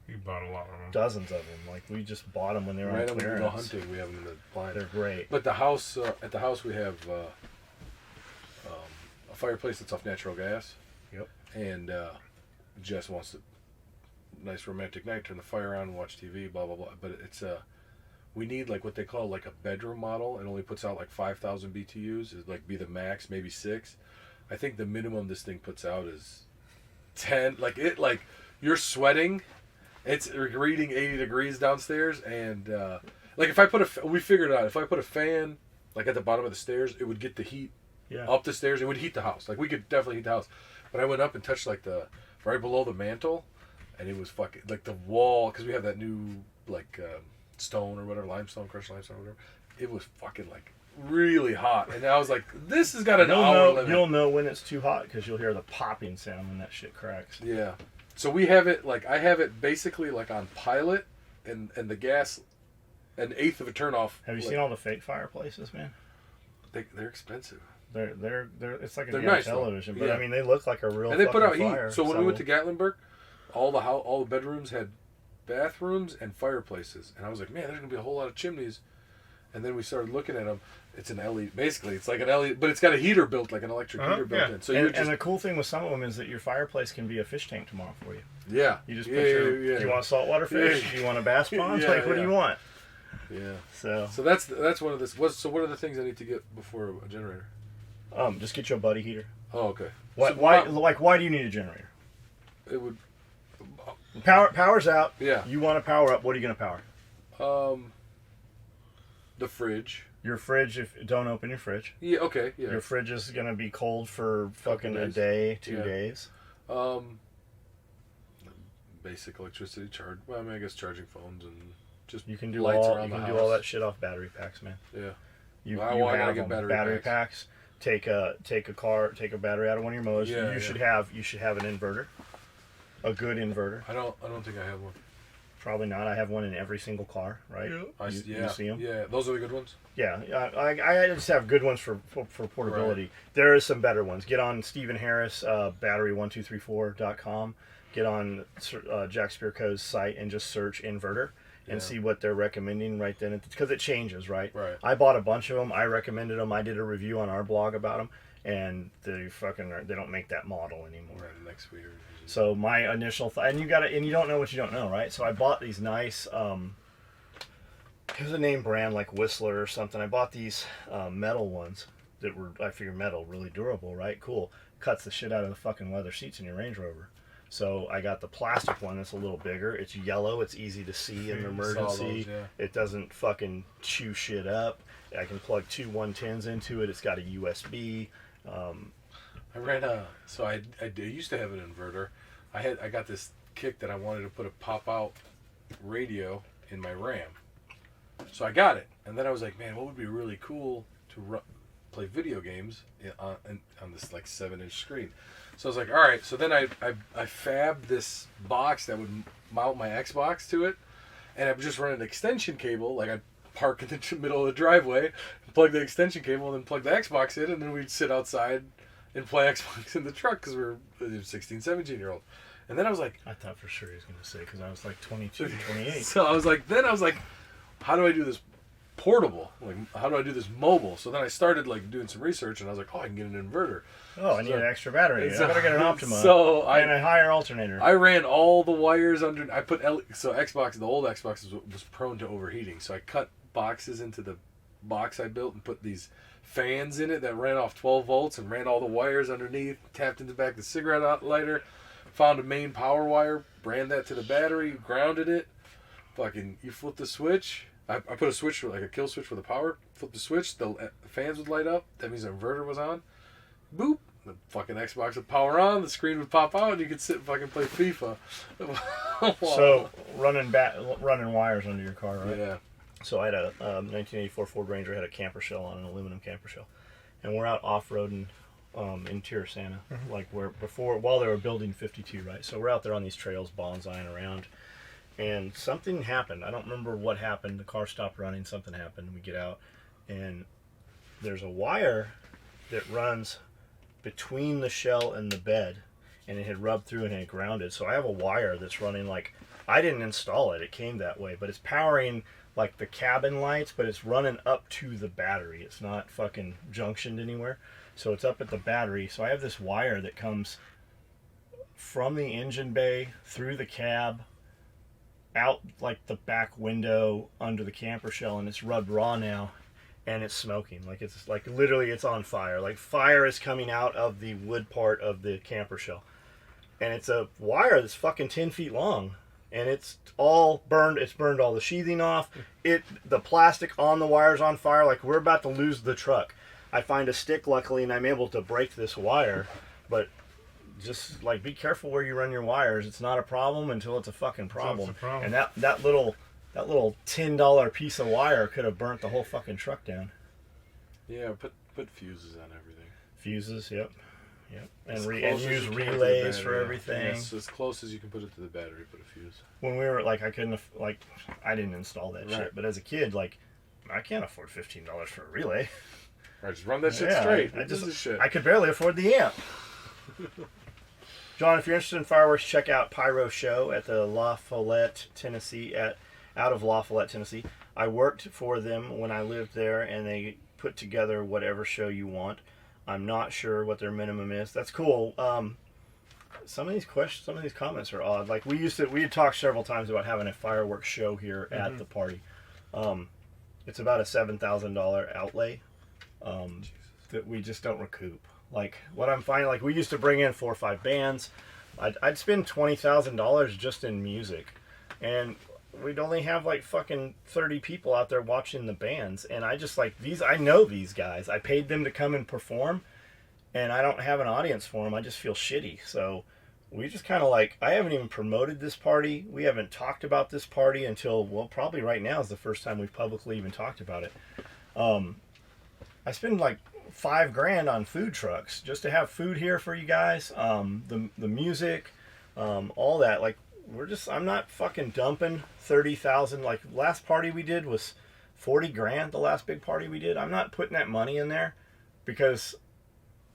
You bought a lot of them. Dozens of them. Like, we just bought them when they were on clearance. When we go hunting, we have them in the blind. They're great. But the house, at the house, we have a fireplace that's off natural gas. Yep. And Jess wants a nice romantic night, turn the fire on, watch TV, blah blah blah. But it's we need like what they call like a bedroom model. It only puts out like 5,000 BTUs. It'd like be the max, maybe 6. I think the minimum this thing puts out is 10. Like you're sweating. It's reading 80 degrees downstairs, and like if I put we figured it out. If I put a fan like at the bottom of the stairs, it would get the heat up the stairs. It would heat the house. Like, we could definitely heat the house. But I went up and touched like the right below the mantle, and it was fucking like the wall, because we have that new like stone or whatever, crushed limestone or whatever. It was fucking like really hot, and I was like, this has got an hour limit. You'll know when it's too hot because you'll hear the popping sound when that shit cracks. Yeah. So we have it, like, I have it basically like on pilot, and the gas, an eighth of a turn off. Have you seen all the fake fireplaces, man? They're expensive. They're it's like a They're damn nice, television, though. but Yeah. I mean, they look like a real. And they put out fire. heat. So when we went to Gatlinburg, all the bedrooms had bathrooms and fireplaces, and I was like, man, there's gonna be a whole lot of chimneys. And then we started looking at them. It's an LED. Basically, it's like an LED, but it's got a heater built, like an electric heater built in. So and the cool thing with some of them is that your fireplace can be a fish tank tomorrow for you. Yeah. You just put do you want saltwater fish? Yeah. Do you want a bass pond? What do you want? Yeah. So that's one of this. So what are the things I need to get before a generator? Just get you a buddy heater. Oh, okay. Why do you need a generator? It would. Power's out. Yeah. You want to power up? What are you going to power? The fridge. Your fridge. Don't open your fridge. Yeah. Okay. Yeah. Your fridge is going to be cold for fucking a days. day, 2 days. Basic electricity charge. Well, I mean, I guess charging phones and just you can do lights all around the house. do all that shit off battery packs, man. Yeah. You I gotta have get them. battery packs. Take a battery out of one of your motors. Yeah, you should have an inverter, a good inverter. I don't think I have one. Probably not. I have one in every single car, right? Yeah. You see them? Yeah, those are the good ones. Yeah, I just have good ones for portability. Right. There is some better ones. Get on Stephen Harris, battery1234.com. Get on Jack Spirko's site and just search inverter and see what they're recommending right then, because it changes, right? Right. I bought a bunch of them. I recommended them. I did a review on our blog about them, and they don't make that model anymore. Right, next week. So my initial and you don't know what you don't know, right? So I bought these nice here's a name brand like Whistler or something. I bought these metal ones that were, I figure, metal, really durable, right? Cool. Cuts the shit out of the fucking leather seats in your Range Rover. So I got the plastic one that's a little bigger. It's yellow. It's easy to see in an emergency. It doesn't fucking chew shit up. I can plug 2 110s into it. It's got a USB. I ran so I used to have an inverter. I got this kick that I wanted to put a pop-out radio in my Ram. So I got it. And then I was like, man, what would be really cool to play video games on this like 7-inch screen. So I was like, all right. So then I fabbed this box that would mount my Xbox to it, and I would just run an extension cable. Like, I'd park in the middle of the driveway, plug the extension cable, and then plug the Xbox in, and then we'd sit outside and play Xbox in the truck because we were 16, 17-year-old. And then I was like, I thought for sure he was going to say, because I was like 22, 28. So I was like, how do I do this portable? Like, how do I do this mobile? So then I started like doing some research, and I was like, oh, I can get an inverter. Oh, I need an extra battery. I better get an Optima. And a higher alternator. I ran all the wires under. I put so Xbox, the old Xbox was prone to overheating. So I cut boxes into the box I built and put these fans in it that ran off 12 volts and ran all the wires underneath. Tapped into the back of the cigarette lighter. Found a main power wire. Ran that to the battery. Grounded it. Fucking, you flip the switch. I put a switch, like a kill switch for the power. Flip the switch, the fans would light up. That means the inverter was on. Boop. The fucking Xbox would power on, the screen would pop out, and you could sit and fucking play FIFA. So running wires under your car, right? Yeah. So I had a 1984 Ford Ranger, had a camper shell on, an aluminum camper shell, and we're out off-roading in Santa, like while they were building 52, right? So we're out there on these trails, bonsaiing around, and something happened. I don't remember what happened. The car stopped running. Something happened. We get out, and there's a wire that runs between the shell and the bed, and it had rubbed through and it had grounded. So I have a wire that's running, like, I didn't install it, it came that way, but it's powering like the cabin lights, but it's running up to the battery. It's not fucking junctioned anywhere, so it's up at the battery. So I have this wire that comes from the engine bay through the cab out like the back window under the camper shell, and it's rubbed raw now, and it's smoking. Like, it's like literally it's on fire. Like, fire is coming out of the wood part of the camper shell, and it's a wire that's fucking 10 feet long, and it's all burned. It's burned all the sheathing off. The plastic on the wire's on fire. Like, we're about to lose the truck. I find a stick, luckily, and I'm able to break this wire, but just like, be careful where you run your wires. It's not a problem until it's a fucking problem. And that little $10 piece of wire could have burnt the whole fucking truck down. Yeah, put fuses on everything. Fuses, yep. And use relays for everything. Yes, as close as you can put it to the battery, put a fuse. When we were like, I didn't install that shit, but as a kid, like, I can't afford $15 for a relay. Right, just run that shit straight. I could barely afford the amp. John, if you're interested in fireworks, check out Pyro Show at the Lafayette, Tennessee, out of Lafayette, Tennessee. I worked for them when I lived there, and they put together whatever show you want. I'm not sure what their minimum is. That's cool. Some of these comments are odd. Like, we had talked several times about having a fireworks show here at the party. It's about a $7,000 outlay that we just don't recoup. Like, what I'm finding, like, we used to bring in 4 or 5 bands. I'd spend $20,000 just in music, and we'd only have like fucking 30 people out there watching the bands. And I just, like, I know these guys. I paid them to come and perform, and I don't have an audience for them. I just feel shitty. So we just kind of, like, I haven't even promoted this party. We haven't talked about this party until, well, probably right now is the first time we've publicly even talked about it. I spend like $5,000 on food trucks just to have food here for you guys. The music, all that. Like, I'm not fucking dumping 30,000. Like, last party we did was 40 grand. The last big party we did. I'm not putting that money in there because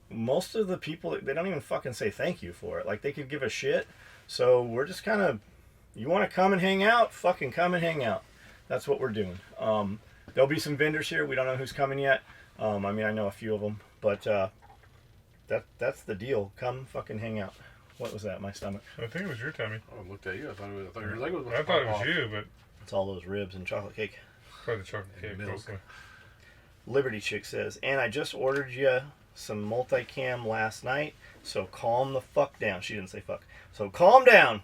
most of the people, they don't even fucking say thank you for it. Like, they could give a shit. So we're just kind of, you want to come and hang out? Fucking come and hang out. That's what we're doing. There'll be some vendors here. We don't know who's coming yet. I mean, I know a few of them, but that's the deal. Come fucking hang out. What was that? My stomach. I think it was your tummy. Oh, I looked at you. I thought your leg was. I thought it was you, but it's all those ribs and chocolate cake. Probably the chocolate cake. Mostly. Liberty Chick says, and I just ordered you some multicam last night, so calm the fuck down. She didn't say fuck. So calm down.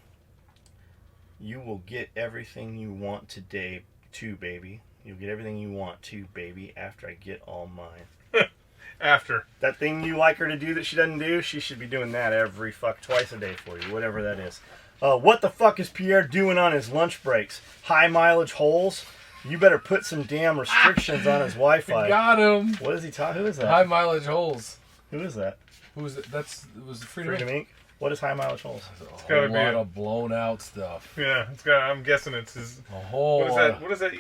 You will get everything you want today, too, baby. You'll get everything you want too, baby, after I get all mine. After. That thing you like her to do that she doesn't do, she should be doing that twice a day for you, whatever that is. What the fuck is Pierre doing on his lunch breaks? High mileage holes? You better put some damn restrictions on his Wi-Fi. Got him. What is he talking? Who is that? High mileage holes. Who is that? Who is it? It was Freedom Inc. What is high mileage holes? It's got a lot of blown out stuff. Yeah, it's got. I'm guessing it's his. A whole. What is that?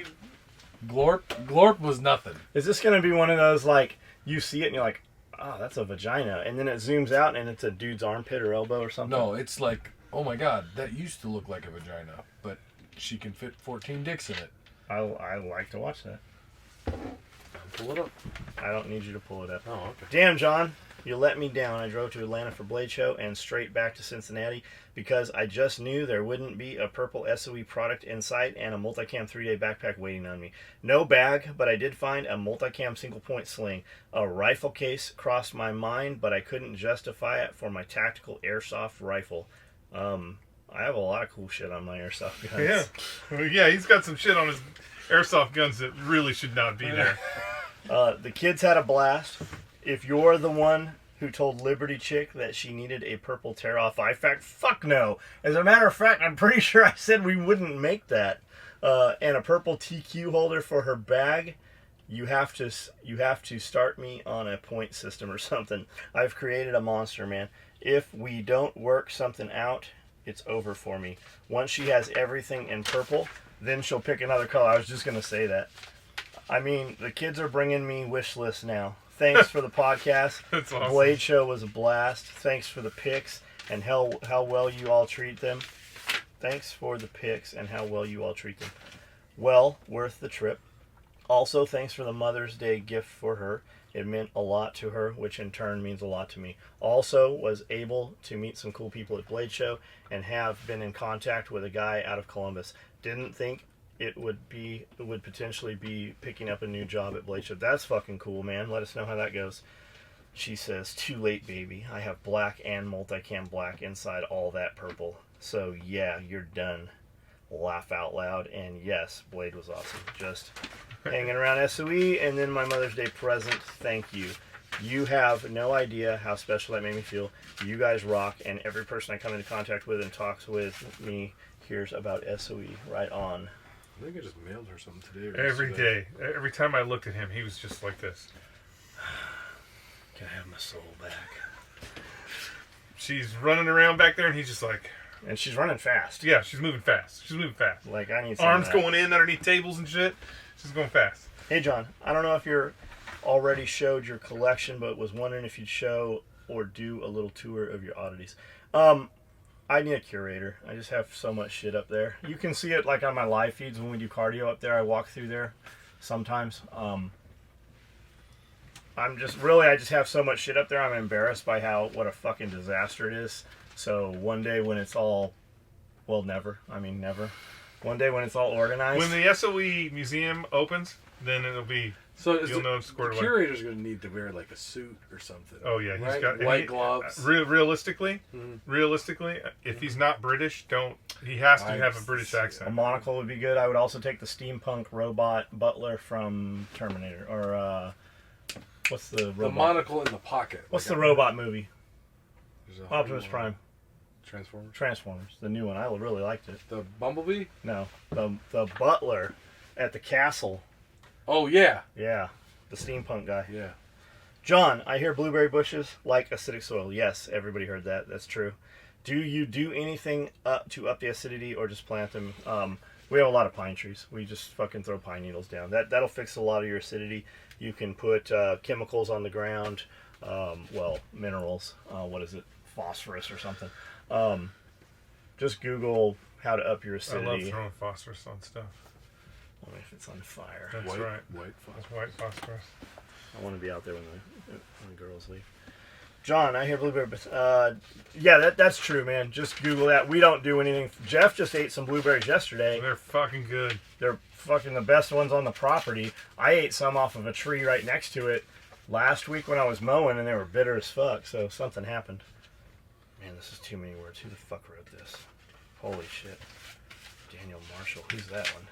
Glorp was nothing. Is this going to be one of those, like, you see it and you're like, oh, that's a vagina, and then it zooms out and it's a dude's armpit or elbow or something? No, it's like, oh my god, that used to look like a vagina, but she can fit 14 dicks in it. I like to watch that. Pull it up. I don't need you to pull it up. Oh, okay. Damn, John, you let me down. I drove to Atlanta for Blade Show and straight back to Cincinnati because I just knew there wouldn't be a purple SOE product in sight and a multicam 3-day backpack waiting on me. No bag, but I did find a multicam single point sling. A rifle case crossed my mind, but I couldn't justify it for my tactical airsoft rifle. I have a lot of cool shit on my airsoft guns. Yeah, he's got some shit on his airsoft guns that really should not be there. The kids had a blast. If you're the one who told Liberty Chick that she needed a purple tear-off eye fact? Fuck no. As a matter of fact, I'm pretty sure I said we wouldn't make that. And a purple TQ holder for her bag. You have to start me on a point system or something. I've created a monster, man. If we don't work something out, it's over for me. Once she has everything in purple, then she'll pick another color. I was just going to say that. I mean, the kids are bringing me wish lists now. Thanks for the podcast. That's awesome. Blade Show was a blast. Thanks for the picks and how well you all treat them. Thanks for the picks and how well you all treat them. Well, worth the trip. Also, thanks for the Mother's Day gift for her. It meant a lot to her, which in turn means a lot to me. Also, was able to meet some cool people at Blade Show and have been in contact with a guy out of Columbus. Didn't think it would potentially be picking up a new job at Blade Show. That's fucking cool, man. Let us know how that goes. She says, too late, baby. I have black and multicam black inside all that purple. So, yeah, you're done. Laugh out loud. And yes, Blade was awesome. Just hanging around SOE, and then my Mother's Day present. Thank you. You have no idea how special that made me feel. You guys rock, and every person I come into contact with and talks with me hears about SOE. Right on. I think I just mailed her something today. Or Every yesterday. day. Every time I looked at him, he was just like this. Can I have my soul back? She's running around back there, and he's just like... And she's running fast. Yeah, she's moving fast. She's moving fast. Like, I need some Arms of that. going in underneath tables and shit. She's going fast. Hey, John, I don't know if you're already showed your collection, but was wondering if you'd show or do a little tour of your oddities. I need a curator. I just have so much shit up there. You can see it like on my live feeds when we do cardio up there. I walk through there sometimes. I just have so much shit up there. I'm embarrassed by what a fucking disaster it is. So one day when it's all, well, never. One day when it's all organized. When the SOE museum opens, then it'll be... So you'll know it's the squared away. curator's going to need to wear like a suit or something. Oh yeah, he's right? got white gloves. Realistically, if he's not British, he has to have a British a accent. monocle would be good. I would also take the steampunk robot butler from Terminator. Or, what's the robot? The monocle in the pocket. What's like the robot movie? There's a Optimus whole, Prime. Transformers. The new one. I really liked it. The Bumblebee? No, the butler at the castle. Oh, yeah. Yeah, the steampunk guy. Yeah. John, I hear blueberry bushes like acidic soil. Yes, everybody heard that. That's true. Do you do anything to up the acidity or just plant them? We have a lot of pine trees. We just fucking throw pine needles down. That'll fix a lot of your acidity. You can put chemicals on the ground. Minerals. What is it? Phosphorus or something. Just Google how to up your I acidity. love throwing phosphorus on stuff. Only if it's on fire. That's White, right. White That's white phosphorus. I want to be out there when the girls leave. John, I hear blueberry. Yeah, that's true, man. Just Google that. We don't do anything. Jeff just ate some blueberries yesterday. They're fucking good. They're fucking the best ones on the property. I ate some off of a tree right next to it last week when I was mowing, and they were bitter as fuck. So something happened. Man, this is too many words. Who the fuck wrote this? Holy shit. Daniel Marshall. Who's that one?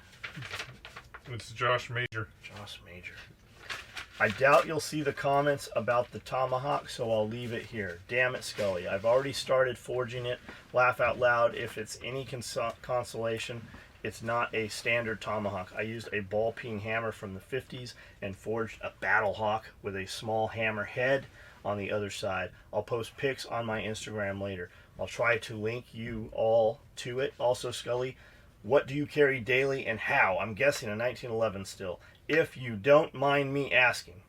It's Josh Major. Josh Major. I doubt you'll see the comments about the tomahawk, so I'll leave it here. Damn it, Skully. I've already started forging it. Laugh out loud. If it's any consolation, it's not a standard tomahawk. I used a ball-peen hammer from the 50s and forged a battle hawk with a small hammer head on the other side. I'll post pics on my Instagram later. I'll try to link you all to it. Also, Skully, what do you carry daily and how? I'm guessing a 1911 still. If you don't mind me asking.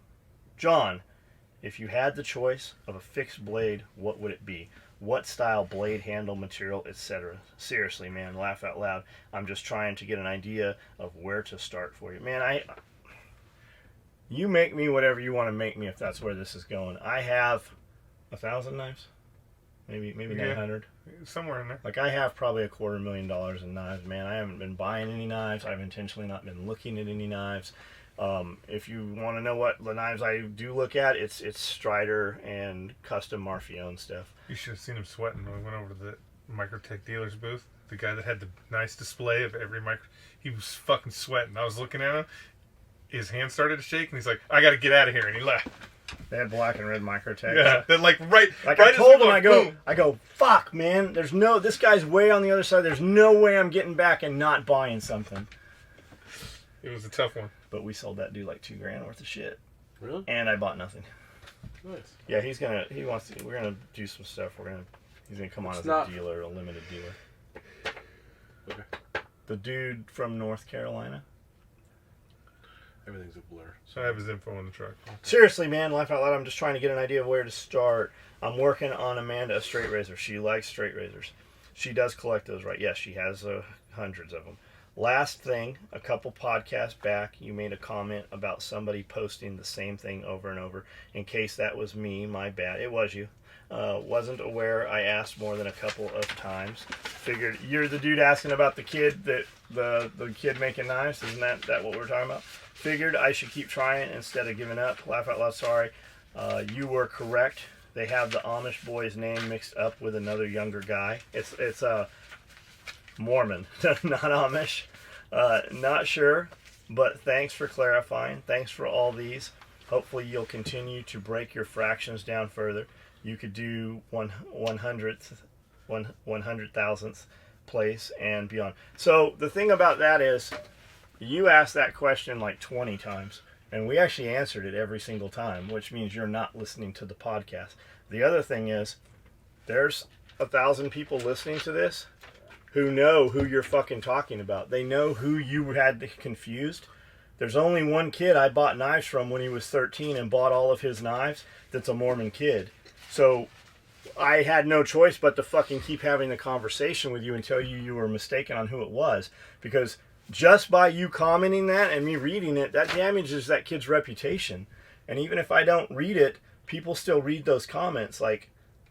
John, if you had the choice of a fixed blade, what would it be? What style, blade, handle, material, etc.? Seriously, man, laugh out loud. I'm just trying to get an idea of where to start for you. Man, you make me whatever you want to make me if that's where this is going. I have 1,000 knives. Maybe 900. Somewhere in there. Like, I have probably $250,000 in knives, man. I haven't been buying any knives. I've intentionally not been looking at any knives. If you want to know what the knives I do look at, it's Strider and custom Marfione stuff. You should have seen him sweating when we went over to the Microtech dealer's booth. The guy that had the nice display of every he was fucking sweating. I was looking at him. His hand started to shake, and he's like, I got to get out of here, and he left. They had black and red microtext. Yeah, they're like right. Like right I told as him, we boom. I go, fuck, man. This guy's way on the other side. There's no way I'm getting back and not buying something. It was a tough one. But we sold that dude like $2,000 worth of shit. Really? And I bought nothing. Nice. Yeah, we're gonna do some stuff. He's gonna come on as a dealer, a limited dealer. Okay. The dude from North Carolina. Everything's a blur. So I have his info in the truck. Seriously, man, laugh out loud. I'm just trying to get an idea of where to start. I'm working on Amanda a straight razor. She likes straight razors. She does collect those, right? Yes, she has hundreds of them. Last thing, a couple podcasts back, you made a comment about somebody posting the same thing over and over. In case that was me, my bad. It was you. Wasn't aware. I asked more than a couple of times. Figured you're the dude asking about the kid that the kid making knives. Isn't that what we're talking about? Figured I should keep trying instead of giving up. Laugh out loud. Sorry. You were correct. They have the Amish boy's name mixed up with another younger guy. It's Mormon, not Amish. Not sure, but thanks for clarifying. Thanks for all these. Hopefully you'll continue to break your fractions down further. You could do 100,000th place and beyond. So the thing about that is, you asked that question like 20 times, and we actually answered it every single time, which means you're not listening to the podcast. The other thing is, there's 1,000 people listening to this who know who you're fucking talking about. They know who you had confused. There's only one kid I bought knives from when he was 13 and bought all of his knives that's a Mormon kid. So I had no choice but to fucking keep having the conversation with you and tell you were mistaken on who it was. Because just by you commenting that and me reading it, that damages that kid's reputation. And even if I don't read it, people still read those comments like,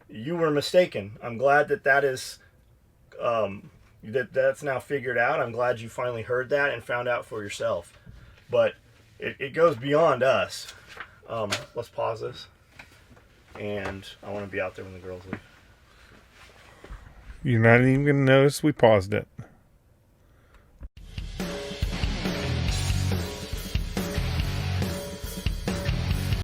you were mistaken. I'm glad that is... that's now figured out. I'm glad you finally heard that and found out for yourself. But it goes beyond us. Let's pause this. And I want to be out there when the girls leave. You're not even going to notice we paused it.